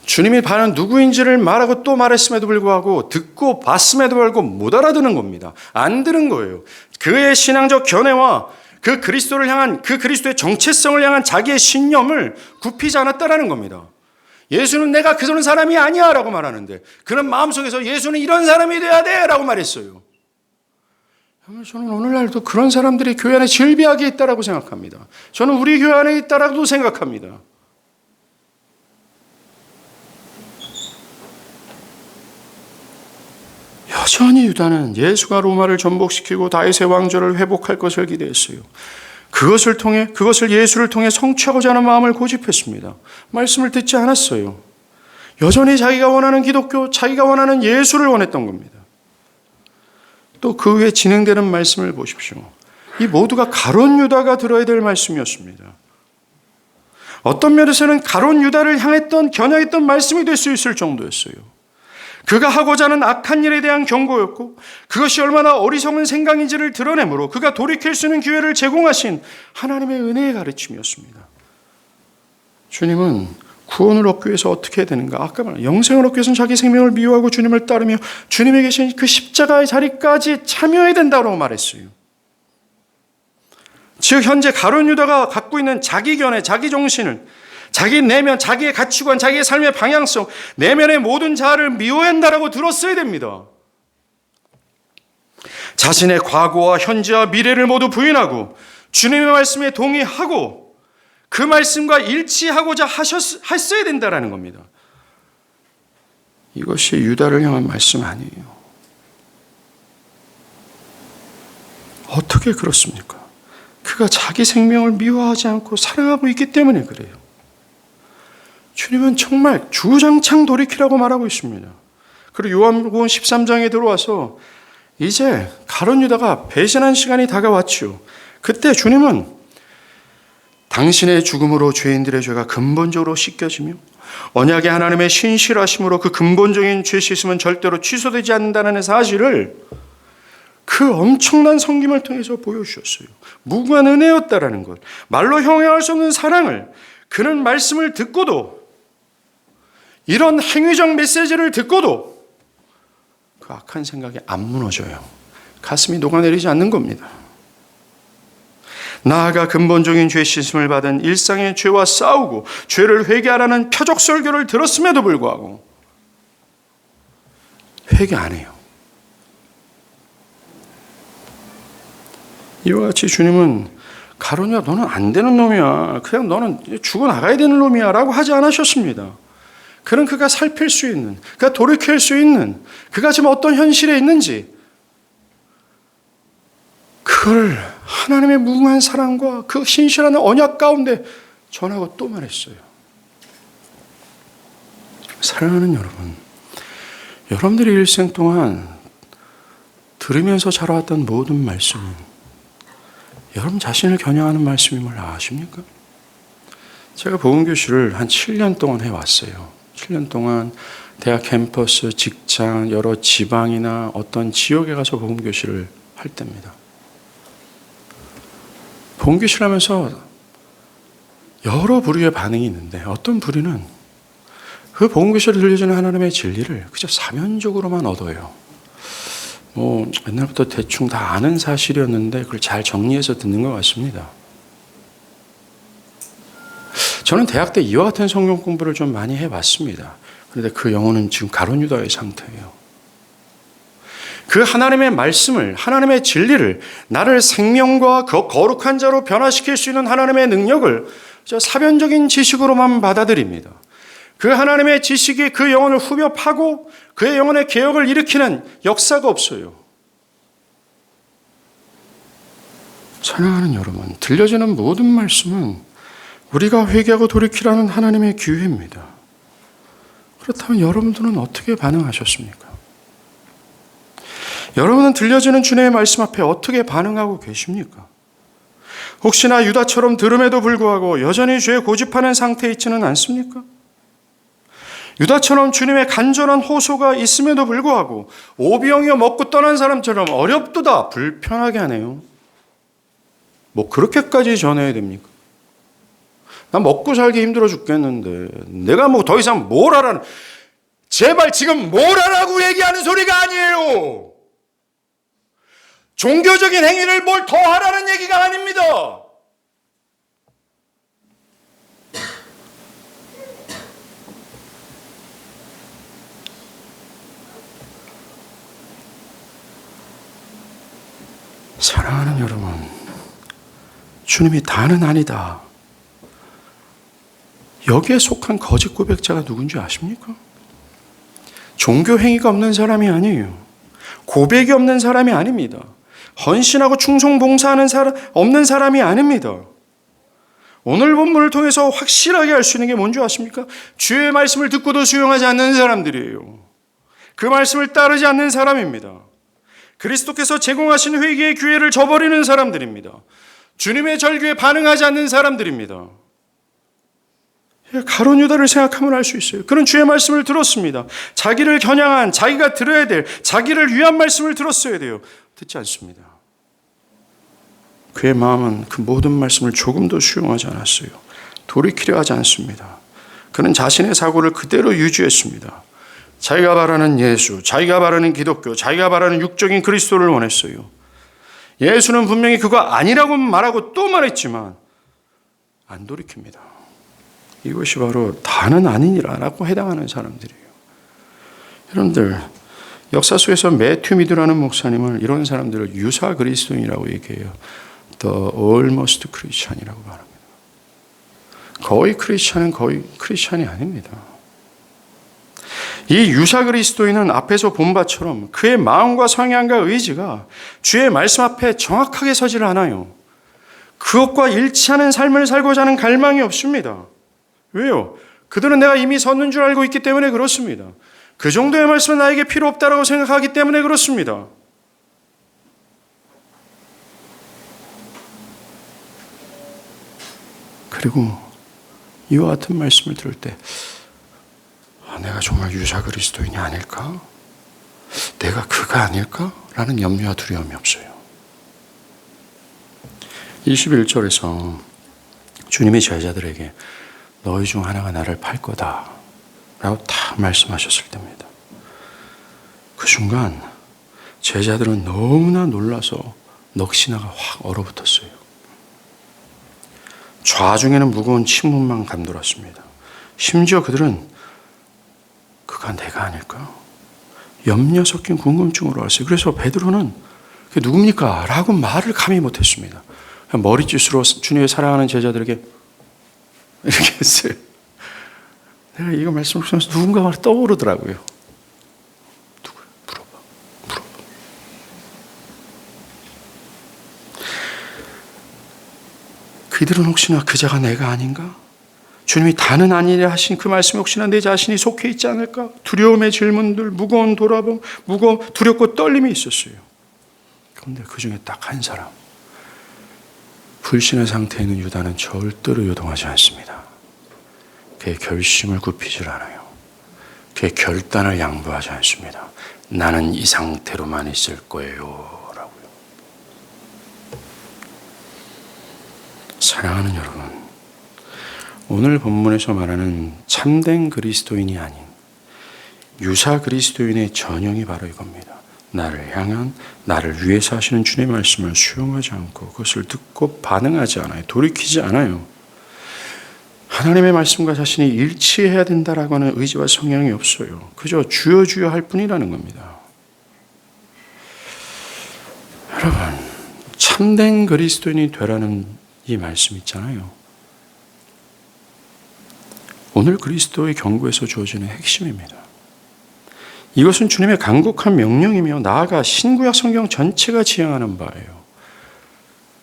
주님이 바로 누구인지를 말하고 또 말했음에도 불구하고 듣고 봤음에도 불구하고 못 알아듣는 겁니다. 안 들은 거예요. 그의 신앙적 견해와 그 그리스도를 향한 그 그리스도의 정체성을 향한 자기의 신념을 굽히지 않았다라는 겁니다. 예수는 내가 그런 사람이 아니야 라고 말하는데 그는 마음속에서 예수는 이런 사람이 돼야 돼 라고 말했어요. 저는 오늘날도 그런 사람들이 교회 안에 질비하게 있다라고 생각합니다. 저는 우리 교회 안에 있다라고 생각합니다. 여전히 유다는 예수가 로마를 전복시키고 다윗의 왕조를 회복할 것을 기대했어요. 그것을 예수를 통해 성취하고자 하는 마음을 고집했습니다. 말씀을 듣지 않았어요. 여전히 자기가 원하는 기독교, 자기가 원하는 예수를 원했던 겁니다. 또 그 후에 진행되는 말씀을 보십시오. 이 모두가 가룟 유다가 들어야 될 말씀이었습니다. 어떤 면에서는 가룟 유다를 향했던 겨냥했던 말씀이 될 수 있을 정도였어요. 그가 하고자 하는 악한 일에 대한 경고였고 그것이 얼마나 어리석은 생각인지를 드러내므로 그가 돌이킬 수 있는 기회를 제공하신 하나님의 은혜의 가르침이었습니다. 주님은 구원을 얻기 위해서 어떻게 해야 되는가? 아까 말한 영생을 얻기 위해서는 자기 생명을 미워하고 주님을 따르며 주님에 계신 그 십자가의 자리까지 참여해야 된다고 말했어요. 즉 현재 가룟 유다가 갖고 있는 자기 견해, 자기 정신을 자기 내면, 자기의 가치관, 자기의 삶의 방향성, 내면의 모든 자아를 미워야 한다라고 들었어야 됩니다. 자신의 과거와 현재와 미래를 모두 부인하고 주님의 말씀에 동의하고 그 말씀과 일치하고자 했어야 된다라는 겁니다. 이것이 유다를 향한 말씀 아니에요. 어떻게 그렇습니까? 그가 자기 생명을 미워하지 않고 사랑하고 있기 때문에 그래요. 주님은 정말 주장창 돌이키라고 말하고 있습니다. 그리고 요한복음 13장에 들어와서 이제 가룟 유다가 배신한 시간이 다가왔지요. 그때 주님은 당신의 죽음으로 죄인들의 죄가 근본적으로 씻겨지며 언약의 하나님의 신실하심으로 그 근본적인 죄 씻음은 절대로 취소되지 않는다는 사실을 그 엄청난 섬김을 통해서 보여주셨어요. 무궁한 은혜였다라는 것, 말로 형용할 수 없는 사랑을 그는 말씀을 듣고도 이런 행위적 메시지를 듣고도 그 악한 생각이 안 무너져요. 가슴이 녹아내리지 않는 겁니다. 나아가 근본적인 죄 씻음을 받은 일상의 죄와 싸우고 죄를 회개하라는 표적 설교를 들었음에도 불구하고 회개 안 해요. 이와 같이 주님은 가룟 유다 너는 안 되는 놈이야. 그냥 너는 죽어나가야 되는 놈이야 라고 하지 않으셨습니다. 그는 그가 살필 수 있는, 그가 돌이킬 수 있는, 그가 지금 어떤 현실에 있는지 그걸 하나님의 무궁한 사랑과 그 신실한 언약 가운데 전하고 또 말했어요. 사랑하는 여러분, 여러분들이 일생 동안 들으면서 자라왔던 모든 말씀은 여러분 자신을 겨냥하는 말씀임을 아십니까? 제가 복음교실을 한 7년 동안 해왔어요. 7년 동안 대학 캠퍼스, 직장, 여러 지방이나 어떤 지역에 가서 복음교실을 할 때입니다. 복음교실 하면서 여러 부류의 반응이 있는데 어떤 부류는 그 복음교실에 들려주는 하나님의 진리를 그저 사면적으로만 얻어요. 옛날부터 대충 다 아는 사실이었는데 그걸 잘 정리해서 듣는 것 같습니다. 저는 대학 때 이와 같은 성경 공부를 좀 많이 해봤습니다. 그런데 그 영혼은 지금 가론유다의 상태예요. 그 하나님의 말씀을, 하나님의 진리를, 나를 생명과 거룩한 자로 변화시킬 수 있는 하나님의 능력을 사변적인 지식으로만 받아들입니다. 그 하나님의 지식이 그 영혼을 후벼 파고 그의 영혼의 개혁을 일으키는 역사가 없어요. 사랑하는 여러분, 들려지는 모든 말씀은 우리가 회개하고 돌이키라는 하나님의 기회입니다. 그렇다면 여러분들은 어떻게 반응하셨습니까? 여러분은 들려지는 주님의 말씀 앞에 어떻게 반응하고 계십니까? 혹시나 유다처럼 들음에도 불구하고 여전히 죄에 고집하는 상태에 있지는 않습니까? 유다처럼 주님의 간절한 호소가 있음에도 불구하고 오병이어 먹고 떠난 사람처럼 어렵도다 불편하게 하네요. 그렇게까지 전해야 됩니까? 나 먹고 살기 힘들어 죽겠는데 내가 더 이상 뭘 하라는, 제발 지금 뭘 하라고 얘기하는 소리가 아니에요. 종교적인 행위를 뭘 더 하라는 얘기가 아닙니다. 사랑하는 여러분, 주님이 다는 아니다. 여기에 속한 거짓 고백자가 누군지 아십니까? 종교 행위가 없는 사람이 아니에요. 고백이 없는 사람이 아닙니다. 헌신하고 충성 봉사하는 사람 없는 사람이 아닙니다. 오늘 본문을 통해서 확실하게 알 수 있는 게 뭔지 아십니까? 주의 말씀을 듣고도 수용하지 않는 사람들이에요. 그 말씀을 따르지 않는 사람입니다. 그리스도께서 제공하신 회개의 기회를 저버리는 사람들입니다. 주님의 절규에 반응하지 않는 사람들입니다. 가룟 유다를 생각하면 알 수 있어요. 그는 주의 말씀을 들었습니다. 자기를 겨냥한, 자기가 들어야 될, 자기를 위한 말씀을 들었어야 돼요. 듣지 않습니다. 그의 마음은 그 모든 말씀을 조금도 수용하지 않았어요. 돌이키려 하지 않습니다. 그는 자신의 사고를 그대로 유지했습니다. 자기가 바라는 예수, 자기가 바라는 기독교, 자기가 바라는 육적인 그리스도를 원했어요. 예수는 분명히 그거 아니라고 말하고 또 말했지만 안 돌이킵니다. 이것이 바로 다는 아니니라라고 해당하는 사람들이에요. 여러분들, 역사 속에서 매튜 미드라는 목사님을 이런 사람들을 유사 그리스도인이라고 얘기해요. The almost Christian이라고 말합니다. 거의 크리스찬은 거의 크리스찬이 아닙니다. 이 유사 그리스도인은 앞에서 본 바처럼 그의 마음과 성향과 의지가 주의 말씀 앞에 정확하게 서질 않아요. 그것과 일치하는 삶을 살고자 하는 갈망이 없습니다. 왜요? 그들은 내가 이미 섰는 줄 알고 있기 때문에 그렇습니다. 그 정도의 말씀은 나에게 필요 없다고 생각하기 때문에 그렇습니다. 그리고 이와 같은 말씀을 들을 때 내가 정말 유사 그리스도인이 아닐까? 내가 그가 아닐까? 라는 염려와 두려움이 없어요. 21절에서 주님이 제자들에게 너희 중 하나가 나를 팔 거다 라고 딱 말씀하셨을 때입니다. 그 순간 제자들은 너무나 놀라서 넋이나가 확 얼어붙었어요. 좌중에는 무거운 침묵만 감돌았습니다. 심지어 그들은 그가 내가 아닐까? 염려 섞인 궁금증으로 왔어요. 그래서 베드로는 그게 누굽니까? 라고 말을 감히 못했습니다. 머리짓으로 주님의 사랑하는 제자들에게 이렇게 했어요. 내가 이거 말씀하면서 누군가가 떠오르더라고요. 누구야? 물어봐. 그들은 혹시나 그자가 내가 아닌가? 주님이 다는 아니라 하신 그 말씀에 혹시나 내 자신이 속해 있지 않을까? 두려움의 질문들, 무거운 돌아봄, 두렵고 떨림이 있었어요. 그런데 그 중에 딱 한 사람, 불신의 상태에 있는 유다는 절대로 요동하지 않습니다. 그의 결심을 굽히질 않아요. 그의 결단을 양보하지 않습니다. 나는 이 상태로만 있을 거예요 라고요. 사랑하는 여러분, 오늘 본문에서 말하는 참된 그리스도인이 아닌 유사 그리스도인의 전형이 바로 이겁니다. 나를 향한, 나를 위해서 하시는 주님의 말씀을 수용하지 않고 그것을 듣고 반응하지 않아요. 돌이키지 않아요. 하나님의 말씀과 자신이 일치해야 된다라고 하는 의지와 성향이 없어요. 그저 주여 주여 할 뿐이라는 겁니다. 여러분, 참된 그리스도인이 되라는 이 말씀 있잖아요. 오늘 그리스도의 경고에서 주어지는 핵심입니다. 이것은 주님의 간곡한 명령이며 나아가 신구약 성경 전체가 지향하는 바예요.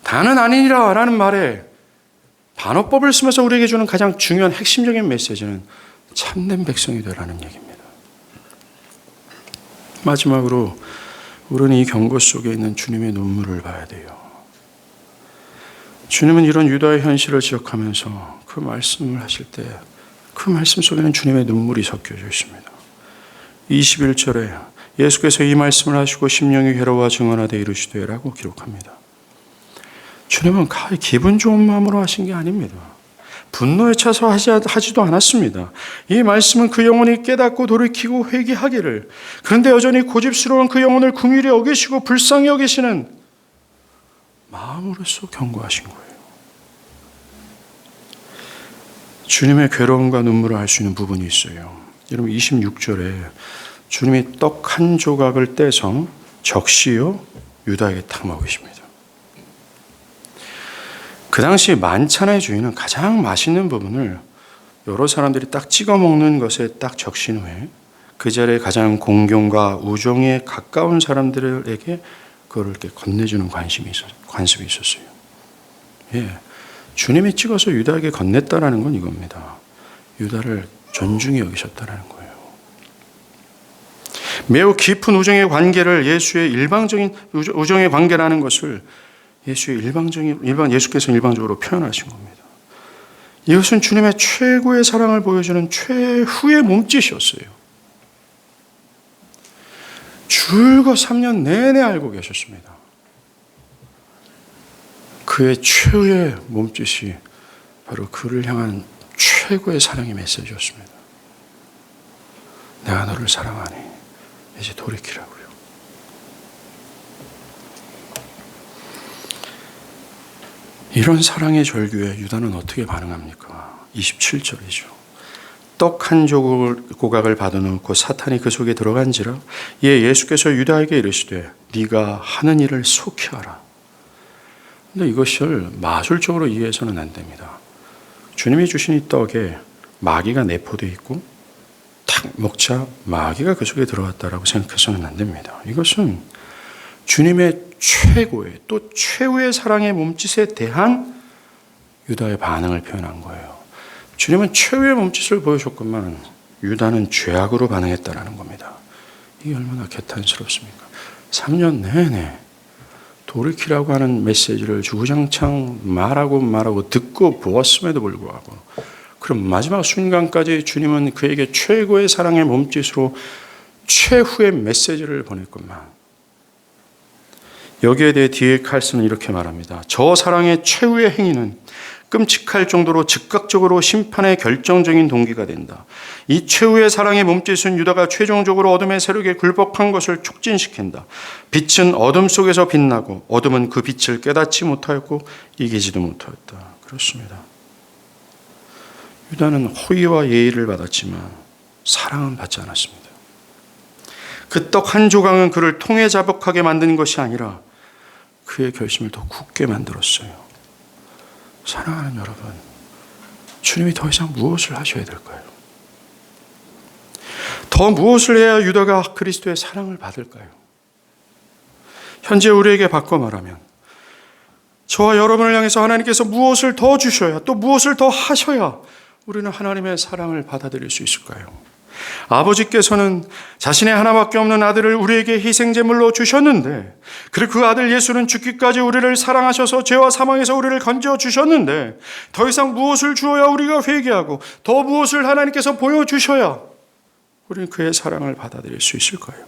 다는 아니니라 라는 말에 반어법을 쓰면서 우리에게 주는 가장 중요한 핵심적인 메시지는 참된 백성이 되라는 얘기입니다. 마지막으로 우리는 이 경고 속에 있는 주님의 눈물을 봐야 돼요. 주님은 이런 유다의 현실을 지적하면서 그 말씀을 하실 때 그 말씀 속에는 주님의 눈물이 섞여져 있습니다. 21절에 예수께서 이 말씀을 하시고 심령이 괴로워 증언하되 이르시되 라고 기록합니다. 주님은 기분 좋은 마음으로 하신 게 아닙니다. 분노에 차서 하지도 않았습니다. 이 말씀은 그 영혼이 깨닫고 돌이키고 회개하기를, 그런데 여전히 고집스러운 그 영혼을 긍휼히 여기시고 불쌍히 여기시는 마음으로서 경고하신 거예요. 주님의 괴로움과 눈물을 알 수 있는 부분이 있어요. 여러분 26절에 주님이 떡 한 조각을 떼서 적시어 유다에게 탁 먹이십니다. 그 당시 만찬의 주인은 가장 맛있는 부분을 여러 사람들이 딱 찍어 먹는 것에 딱 적신 후에 그 자리에 가장 공경과 우정에 가까운 사람들에게 그걸 이렇게 건네주는 관습이 있었어요. 예, 주님이 찍어서 유다에게 건넸다라는 건 이겁니다. 유다를 존중히 여기셨다라는 거예요. 매우 깊은 우정의 관계를 예수의 일방적인 우정의 관계라는 것을 예수께서 일방적으로 표현하신 겁니다. 이것은 주님의 최고의 사랑을 보여주는 최후의 몸짓이었어요. 줄곧 3년 내내 알고 계셨습니다. 그의 최후의 몸짓이 바로 그를 향한 최고의 사랑의 메시지였습니다. 내가 너를 사랑하니 이제 돌이키라고요. 이런 사랑의 절규에 유다는 어떻게 반응합니까? 27절이죠. 떡 한 조각을 받아놓고 사탄이 그 속에 들어간지라 이에 예수께서 유다에게 이르시되 네가 하는 일을 속히 하라. 그런데 이것을 마술적으로 이해해서는 안 됩니다. 주님이 주신 이 떡에 마귀가 내포되어 있고 탁 먹자 마귀가 그 속에 들어갔다라고 생각해서는 안 됩니다. 이것은 주님의 최고의 또 최후의 사랑의 몸짓에 대한 유다의 반응을 표현한 거예요. 주님은 최후의 몸짓을 보여줬건만 유다는 죄악으로 반응했다라는 겁니다. 이게 얼마나 개탄스럽습니까? 3년 내내 돌이키라고 하는 메시지를 주구장창 말하고 듣고 보았음에도 불구하고 그럼 마지막 순간까지 주님은 그에게 최고의 사랑의 몸짓으로 최후의 메시지를 보냈건만 여기에 대해 D.A. 칼슨은 이렇게 말합니다. 저 사랑의 최후의 행위는 끔찍할 정도로 즉각적으로 심판의 결정적인 동기가 된다. 이 최후의 사랑의 몸짓은 유다가 최종적으로 어둠의 세력에 굴복한 것을 촉진시킨다. 빛은 어둠 속에서 빛나고 어둠은 그 빛을 깨닫지 못하였고 이기지도 못하였다. 그렇습니다. 유다는 호의와 예의를 받았지만 사랑은 받지 않았습니다. 그 떡 한 조각은 그를 통회자복하게 만든 것이 아니라 그의 결심을 더 굳게 만들었어요. 사랑하는 여러분, 주님이 더 이상 무엇을 하셔야 될까요? 더 무엇을 해야 유다가 그리스도의 사랑을 받을까요? 현재 우리에게 바꿔 말하면 저와 여러분을 향해서 하나님께서 무엇을 더 주셔야 또 무엇을 더 하셔야 우리는 하나님의 사랑을 받아들일 수 있을까요? 아버지께서는 자신의 하나밖에 없는 아들을 우리에게 희생제물로 주셨는데, 그리고 그 아들 예수는 죽기까지 우리를 사랑하셔서 죄와 사망에서 우리를 건져 주셨는데, 더 이상 무엇을 주어야 우리가 회개하고 더 무엇을 하나님께서 보여주셔야 우리는 그의 사랑을 받아들일 수 있을까요?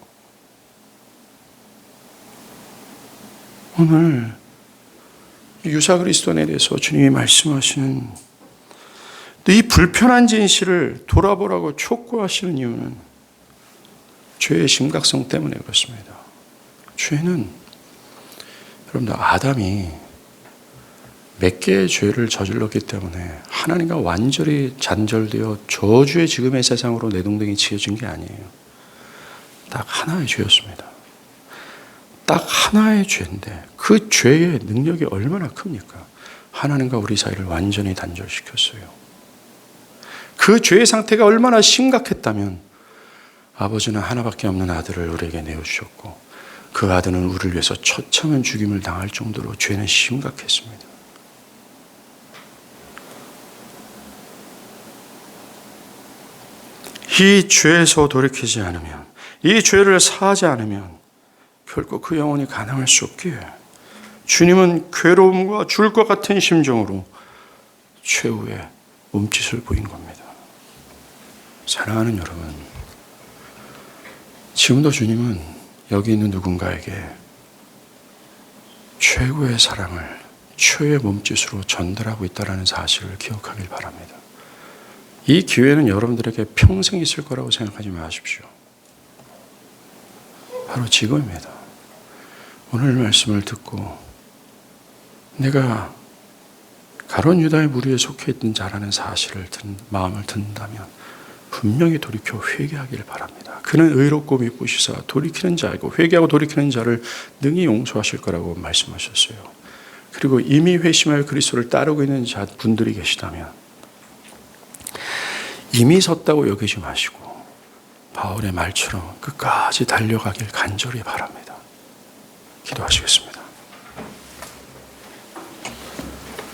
오늘 유사 그리스도인에 대해서 주님이 말씀하시는 이 불편한 진실을 돌아보라고 촉구하시는 이유는 죄의 심각성 때문에 그렇습니다. 죄는, 여러분들, 아담이 몇 개의 죄를 저질렀기 때문에 하나님과 완전히 단절되어 저주의 지금의 세상으로 내동댕이 치여진 게 아니에요. 딱 하나의 죄였습니다. 딱 하나의 죄인데 그 죄의 능력이 얼마나 큽니까? 하나님과 우리 사이를 완전히 단절시켰어요. 그 죄의 상태가 얼마나 심각했다면 아버지는 하나밖에 없는 아들을 우리에게 내어주셨고, 그 아들은 우리를 위해서 처참한 죽임을 당할 정도로 죄는 심각했습니다. 이 죄에서 돌이키지 않으면, 이 죄를 사하지 않으면 결코 그 영혼이 가능할 수 없기에 주님은 괴로움과 죽을 것 같은 심정으로 최후의 몸짓을 보인 겁니다. 사랑하는 여러분, 지금도 주님은 여기 있는 누군가에게 최고의 사랑을 최후의 몸짓으로 전달하고 있다는 사실을 기억하길 바랍니다. 이 기회는 여러분들에게 평생 있을 거라고 생각하지 마십시오. 바로 지금입니다. 오늘 말씀을 듣고 내가 가룟 유다의 무리에 속해 있던 자라는 사실을 마음을 든다면 분명히 돌이켜 회개하기를 바랍니다. 그는 의롭고 미쁘시사 돌이키는 자이고 회개하고 돌이키는 자를 능히 용서하실 거라고 말씀하셨어요. 그리고 이미 회심하여 그리스도를 따르고 있는 분들이 계시다면 이미 섰다고 여기지 마시고 바울의 말처럼 끝까지 달려가길 간절히 바랍니다. 기도하시겠습니다.